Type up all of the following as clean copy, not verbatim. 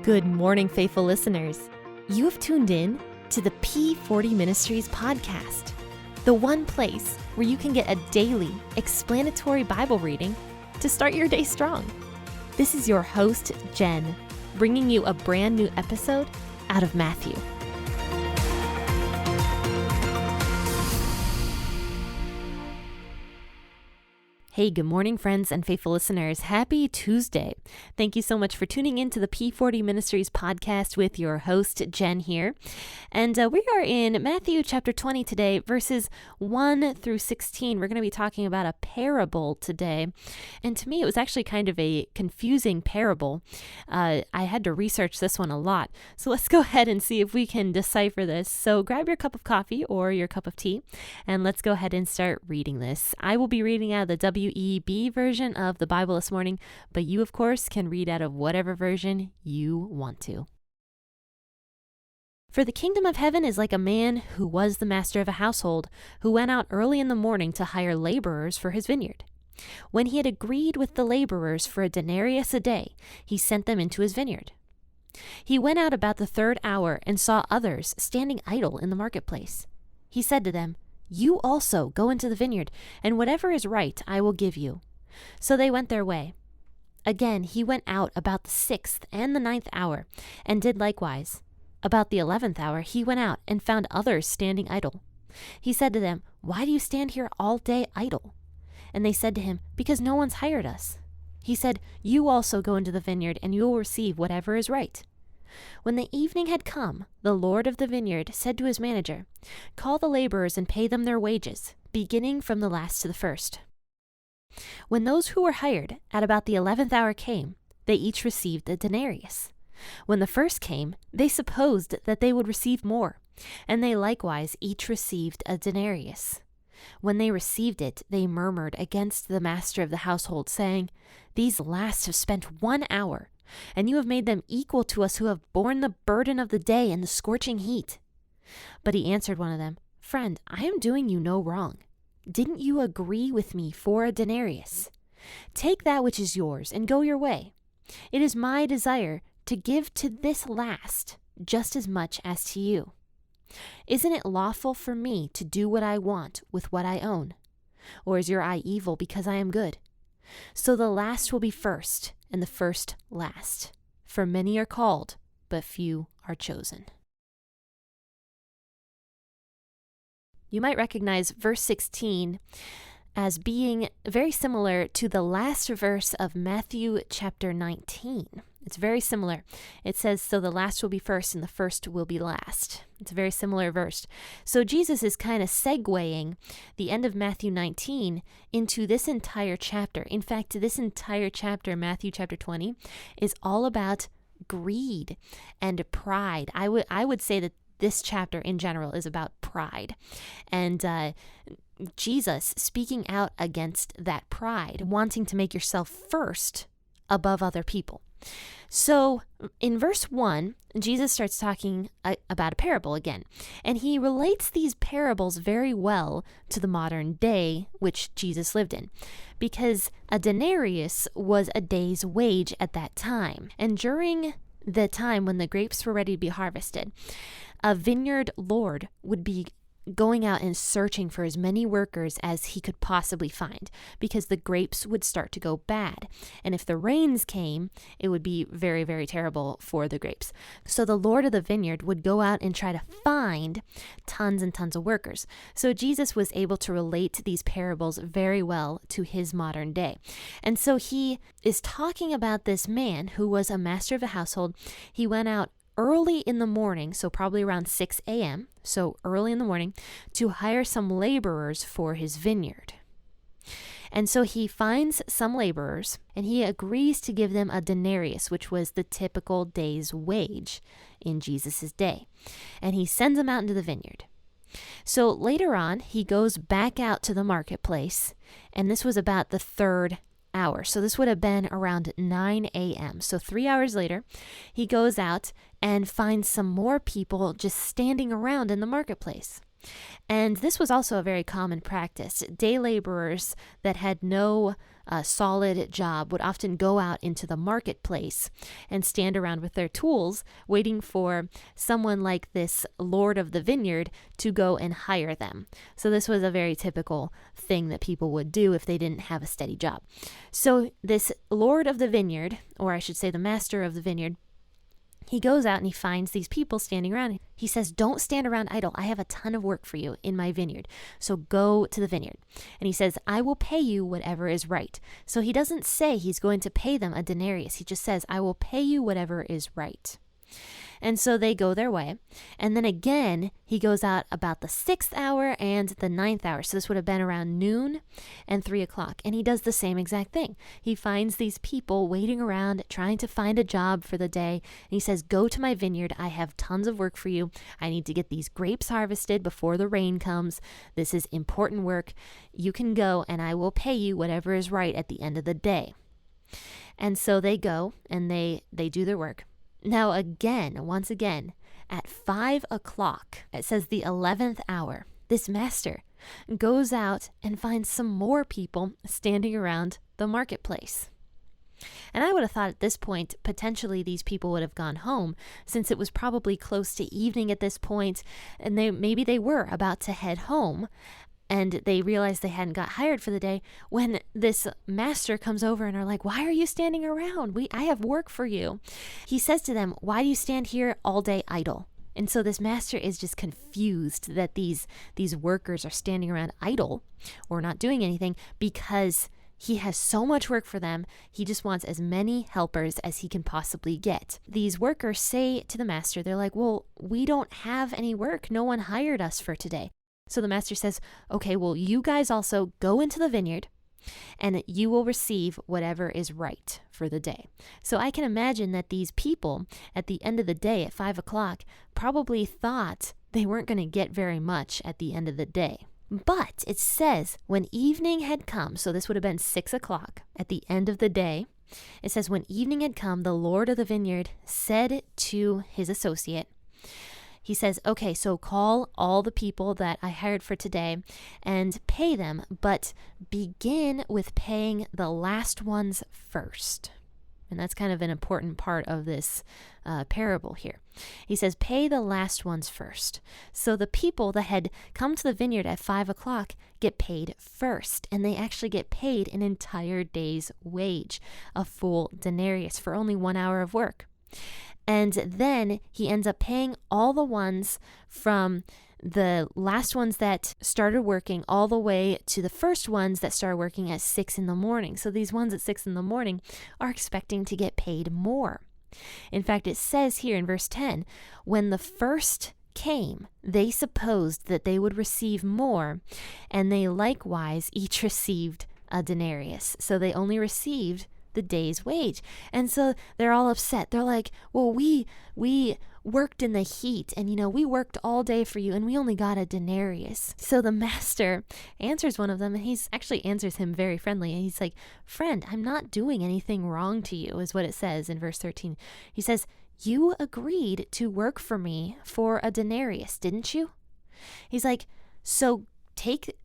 Good morning, faithful listeners. You have tuned in to the P40 Ministries podcast, the one place where you can get a daily explanatory Bible reading to start your day strong. This is your host, Jen, bringing you a brand new episode out of Matthew. Hey, good morning, friends and faithful listeners. Happy Tuesday. Thank you so much for tuning in to the P40 Ministries podcast with your host, Jen here. And we are in Matthew chapter 20 today, verses 1 through 16. We're going to be talking about a parable today. And to me, it was actually kind of a confusing parable. I had to research this one a lot. So let's go ahead and see if we can decipher this. So grab your cup of coffee or your cup of tea, and let's go ahead and start reading this. I will be reading out of the WEB version of the Bible this morning, but you, of course, can read out of whatever version you want to. For the kingdom of heaven is like a man who was the master of a household, who went out early in the morning to hire laborers for his vineyard. When he had agreed with the laborers for a denarius a day, he sent them into his vineyard. He went out about the third hour and saw others standing idle in the marketplace. He said to them, "You also go into the vineyard, and whatever is right I will give you." So they went their way. Again he went out about the 6th and the 9th hour, and did likewise. About the 11th hour he went out and found others standing idle. He said to them, "Why do you stand here all day idle?" And they said to him, "Because no one's hired us." He said, "You also go into the vineyard, and you will receive whatever is right." When the evening had come, the Lord of the vineyard said to his manager, "Call the laborers and pay them their wages, beginning from the last to the first." When those who were hired at about the 11th hour came, they each received a denarius. When the first came, they supposed that they would receive more, and they likewise each received a denarius. When they received it, they murmured against the master of the household, saying, "These last have spent 1 hour, and you have made them equal to us who have borne the burden of the day and the scorching heat." But he answered one of them, "Friend, I am doing you no wrong. Didn't you agree with me for a denarius? Take that which is yours and go your way. It is my desire to give to this last just as much as to you. Isn't it lawful for me to do what I want with what I own? Or is your eye evil because I am good? So the last will be first, and the first last. For many are called, but few are chosen." You might recognize verse 16 as being very similar to the last verse of Matthew chapter 19. It's very similar. It says, "So the last will be first and the first will be last." It's a very similar verse. So Jesus is kind of segueing the end of Matthew 19 into this entire chapter. In fact, this entire chapter, Matthew chapter 20, is all about greed and pride. I would say that this chapter in general is about pride. And Jesus speaking out against that pride, wanting to make yourself first above other people. So in verse 1, Jesus starts talking about a parable again, and he relates these parables very well to the modern day which Jesus lived in, because a denarius was a day's wage at that time. And during the time when the grapes were ready to be harvested, a vineyard lord would be going out and searching for as many workers as he could possibly find, because the grapes would start to go bad. And if the rains came, it would be very, very terrible for the grapes. So the Lord of the vineyard would go out and try to find tons and tons of workers. So Jesus was able to relate these parables very well to his modern day. And so he is talking about this man who was a master of a household. He went out early in the morning, so probably around 6 a.m., so early in the morning, to hire some laborers for his vineyard. And so he finds some laborers, and he agrees to give them a denarius, which was the typical day's wage in Jesus' day. And he sends them out into the vineyard. So later on, he goes back out to the marketplace, and this was about the third hour. So this would have been around 9 a.m. So 3 hours later, he goes out and finds some more people just standing around in the marketplace. And this was also a very common practice. Day laborers that had no solid job would often go out into the marketplace and stand around with their tools, waiting for someone like this Lord of the vineyard to go and hire them. So this was a very typical thing that people would do if they didn't have a steady job. So this Lord of the vineyard, or I should say the master of the vineyard, he goes out and he finds these people standing around. He says, don't stand around idle. I have a ton of work for you in my vineyard. So go to the vineyard. And he says, I will pay you whatever is right. So he doesn't say he's going to pay them a denarius. He just says, I will pay you whatever is right. And so they go their way. And then again, he goes out about the 6th hour and the 9th hour. So this would have been around noon and 3 o'clock. And he does the same exact thing. He finds these people waiting around, trying to find a job for the day. And he says, go to my vineyard. I have tons of work for you. I need to get these grapes harvested before the rain comes. This is important work. You can go and I will pay you whatever is right at the end of the day. And so they go and they do their work. Now once again, at 5 o'clock, it says the 11th hour, this master goes out and finds some more people standing around the marketplace. And I would have thought at this point, potentially these people would have gone home, since it was probably close to evening at this point, and maybe they were about to head home. And they realized they hadn't got hired for the day when this master comes over and are like, why are you standing around? I have work for you. He says to them, why do you stand here all day idle? And so this master is just confused that these workers are standing around idle or not doing anything, because he has so much work for them. He just wants as many helpers as he can possibly get. These workers say to the master, they're like, well, we don't have any work. No one hired us for today. So the master says, okay, well, you guys also go into the vineyard and you will receive whatever is right for the day. So I can imagine that these people at the end of the day at 5 o'clock probably thought they weren't going to get very much at the end of the day. But it says when evening had come, so this would have been 6 o'clock at the end of the day. It says when evening had come, the Lord of the vineyard said to his associate, he says, okay, so call all the people that I hired for today and pay them, but begin with paying the last ones first. And that's kind of an important part of this parable here. He says, pay the last ones first. So the people that had come to the vineyard at 5 o'clock get paid first, and they actually get paid an entire day's wage, a full denarius for only 1 hour of work. And then he ends up paying all the ones from the last ones that started working all the way to the first ones that started working at 6 in the morning. So these ones at 6 in the morning are expecting to get paid more. In fact, it says here in verse 10, when the first came, they supposed that they would receive more, and they likewise each received a denarius. So they only received the day's wage. And so they're all upset. They're like, well, we worked in the heat and, we worked all day for you and we only got a denarius. So the master answers one of them, and he's actually answers him very friendly. And he's like, friend, I'm not doing anything wrong to you, is what it says in verse 13. He says, you agreed to work for me for a denarius, didn't you? He's like, so take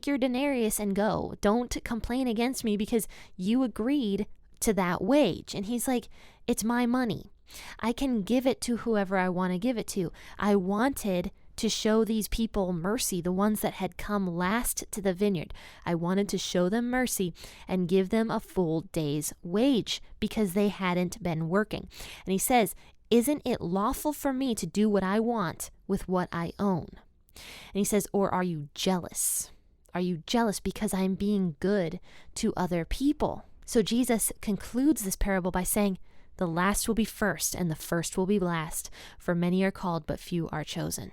your denarius and go. Don't complain against me because you agreed to that wage. And he's like, it's my money. I can give it to whoever I want to give it to. I wanted to show these people mercy, the ones that had come last to the vineyard. I wanted to show them mercy and give them a full day's wage because they hadn't been working. And he says, isn't it lawful for me to do what I want with what I own? And he says, or are you jealous? Are you jealous because I'm being good to other people? So Jesus concludes this parable by saying, the last will be first and the first will be last, for many are called, but few are chosen.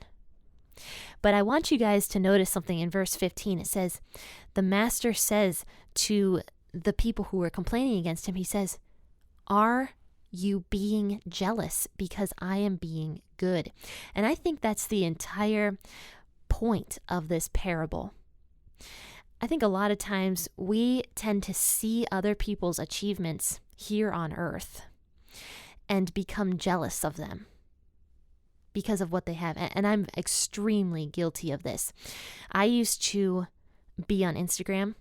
But I want you guys to notice something in verse 15. It says, the master says to the people who were complaining against him, he says, are you being jealous because I am being good? And I think that's the entire point of this parable. I think a lot of times we tend to see other people's achievements here on earth and become jealous of them because of what they have. And I'm extremely guilty of this. I used to be on Instagram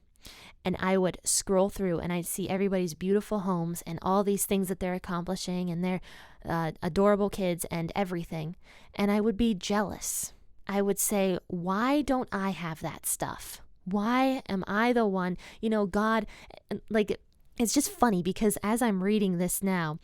And I would scroll through and I'd see everybody's beautiful homes and all these things that they're accomplishing and their adorable kids and everything. And I would be jealous. I would say, why don't I have that stuff? Why am I the one? God, like, it's just funny because as I'm reading this now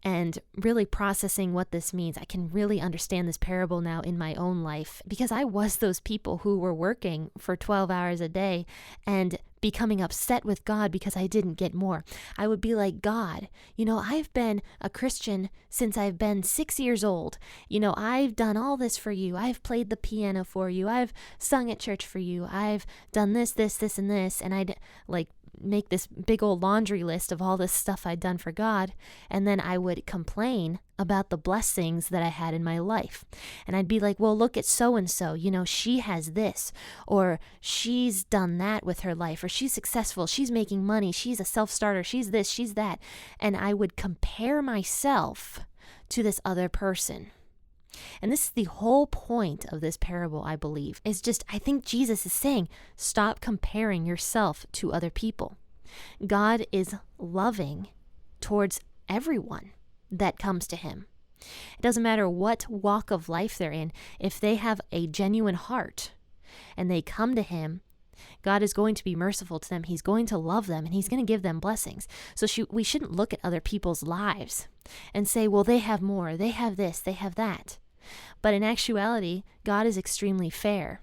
and really processing what this means, I can really understand this parable now in my own life, because I was those people who were working for 12 hours a day and becoming upset with God because I didn't get more. I would be like, God, I've been a Christian since I've been 6 years old. I've done all this for you. I've played the piano for you. I've sung at church for you. I've done this, and this. And I'd make this big old laundry list of all this stuff I'd done for God. And then I would complain about the blessings that I had in my life. And I'd be like, well, look at so-and-so, she has this, or she's done that with her life, or she's successful, she's making money, she's a self-starter, she's this, she's that. And I would compare myself to this other person. And this is the whole point of this parable, I believe, is just, I think Jesus is saying, stop comparing yourself to other people. God is loving towards everyone that comes to him. It doesn't matter what walk of life they're in. If they have a genuine heart and they come to him, God is going to be merciful to them. He's going to love them, and he's going to give them blessings. So we shouldn't look at other people's lives and say, well, they have more, they have this, they have that. But in actuality, God is extremely fair.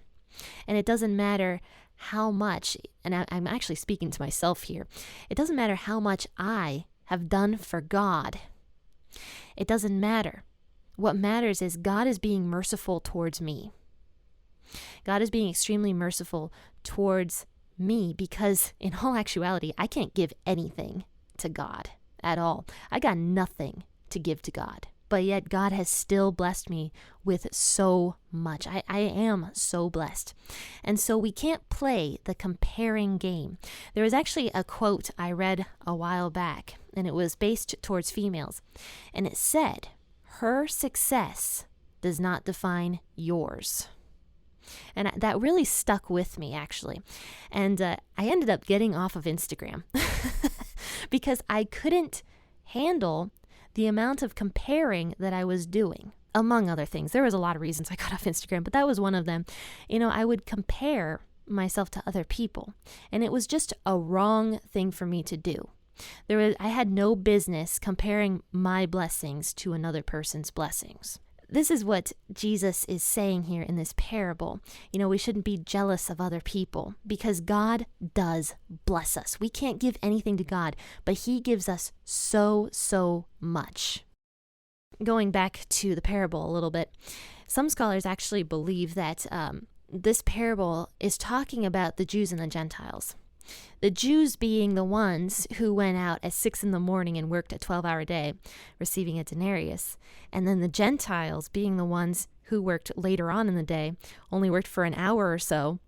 And it doesn't matter how much, and I'm actually speaking to myself here, it doesn't matter how much I have done for God. It doesn't matter. What matters is God is being merciful towards me. God is being extremely merciful towards me, because in all actuality, I can't give anything to God at all. I got nothing to give to God. But yet God has still blessed me with so much. I am so blessed. And so we can't play the comparing game. There was actually a quote I read a while back, and it was based towards females. And it said, her success does not define yours. And that really stuck with me, actually. And I ended up getting off of Instagram because I couldn't handle the amount of comparing that I was doing, among other things. There was a lot of reasons I got off Instagram, but that was one of them. I would compare myself to other people, and it was just a wrong thing for me to do. I had no business comparing my blessings to another person's blessings. This is what Jesus is saying here in this parable. We shouldn't be jealous of other people, because God does bless us. We can't give anything to God, but he gives us so much. Going back to the parable a little bit, some scholars actually believe that this parable is talking about the Jews and the Gentiles. The Jews being the ones who went out at 6 a.m. and worked a 12-hour day, receiving a denarius. And then the Gentiles being the ones who worked later on in the day, only worked for an hour or so,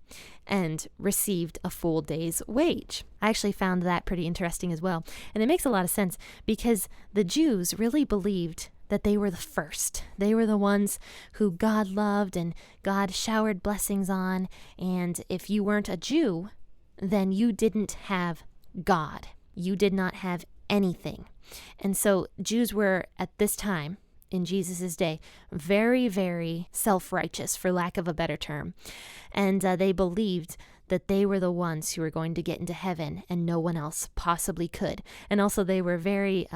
and received a full day's wage. I actually found that pretty interesting as well. And it makes a lot of sense, because the Jews really believed that they were the first. They were the ones who God loved and God showered blessings on. And if you weren't a Jew, then you didn't have God. You did not have anything. And so Jews were, at this time, in Jesus' day, very, very self-righteous, for lack of a better term. And they believed that they were the ones who were going to get into heaven and no one else possibly could. And also they were very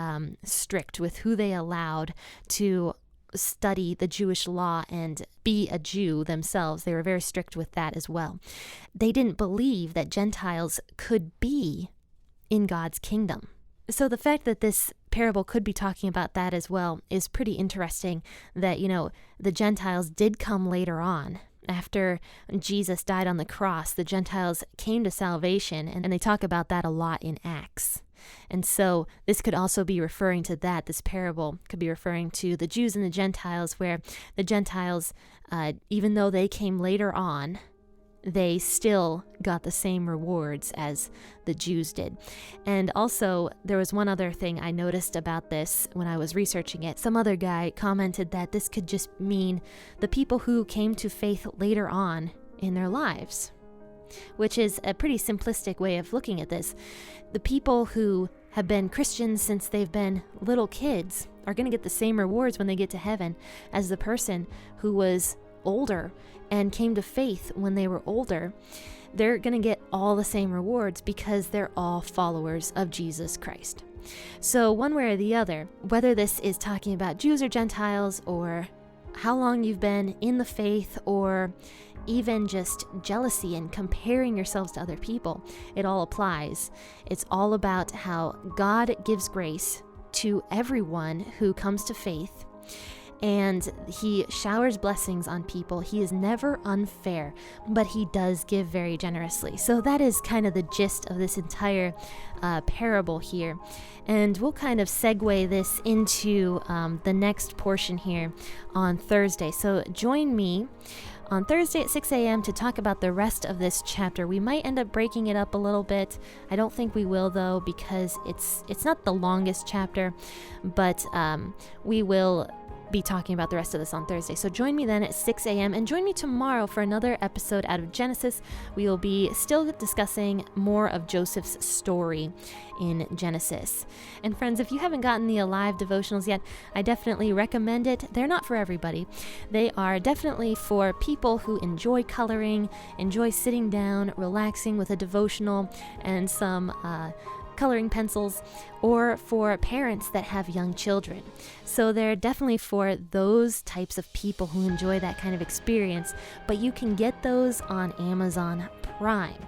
strict with who they allowed to study the Jewish law and be a Jew themselves. They were very strict with that as well. They didn't believe that Gentiles could be in God's kingdom. So the fact that this parable could be talking about that as well is pretty interesting, that, the Gentiles did come later on. After Jesus died on the cross, the Gentiles came to salvation, and they talk about that a lot in Acts. And so this could also be referring to that. This parable could be referring to the Jews and the Gentiles, where the Gentiles, even though they came later on, they still got the same rewards as the Jews did. And also, there was one other thing I noticed about this when I was researching it. Some other guy commented that this could just mean the people who came to faith later on in their lives. which is a pretty simplistic way of looking at this. The people who have been Christians since they've been little kids are going to get the same rewards when they get to heaven as the person who was older and came to faith when they were older. They're going to get all the same rewards because they're all followers of Jesus Christ. So one way or the other, whether this is talking about Jews or Gentiles, or how long you've been in the faith, or even just jealousy and comparing yourselves to other people, it all applies. It's all about how God gives grace to everyone who comes to faith, and he showers blessings on people. He is never unfair, but he does give very generously. So that is kind of the gist of this entire parable here. And we'll kind of segue this into the next portion here on Thursday. So join me on Thursday at 6 a.m. to talk about the rest of this chapter. We might end up breaking it up a little bit. I don't think we will, though, because it's not the longest chapter, but we will be talking about the rest of this on Thursday. So join me then at 6 a.m. and join me tomorrow for another episode out of Genesis. We will be still discussing more of Joseph's story in Genesis. And friends, if you haven't gotten the Alive devotionals yet, I definitely recommend it. They're not for everybody. They are definitely for people who enjoy coloring, enjoy sitting down, relaxing with a devotional and some coloring pencils, or for parents that have young children. So they're definitely for those types of people who enjoy that kind of experience, but you can get those on Amazon Prime.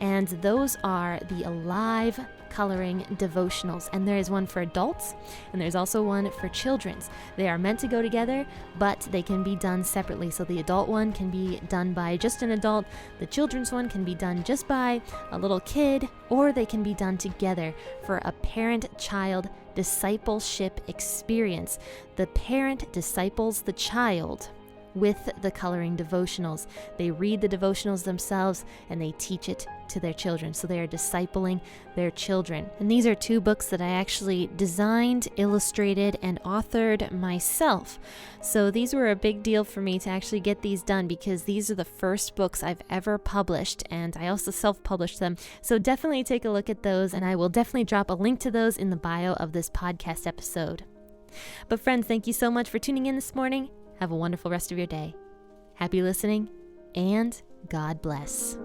And those are the Alive coloring devotionals, and there is one for adults and there's also one for children's. They are meant to go together, but they can be done separately. So the adult one can be done by just an adult, the children's one can be done just by a little kid, or they can be done together for a parent-child discipleship experience. The parent disciples the child with the coloring devotionals. They read the devotionals themselves and they teach it to their children. So they are discipling their children. And these are two books that I actually designed, illustrated, and authored myself. So these were a big deal for me to actually get these done, because these are the first books I've ever published, and I also self-published them. So definitely take a look at those, and I will definitely drop a link to those in the bio of this podcast episode. But friends, thank you so much for tuning in this morning. Have a wonderful rest of your day. Happy listening, and God bless.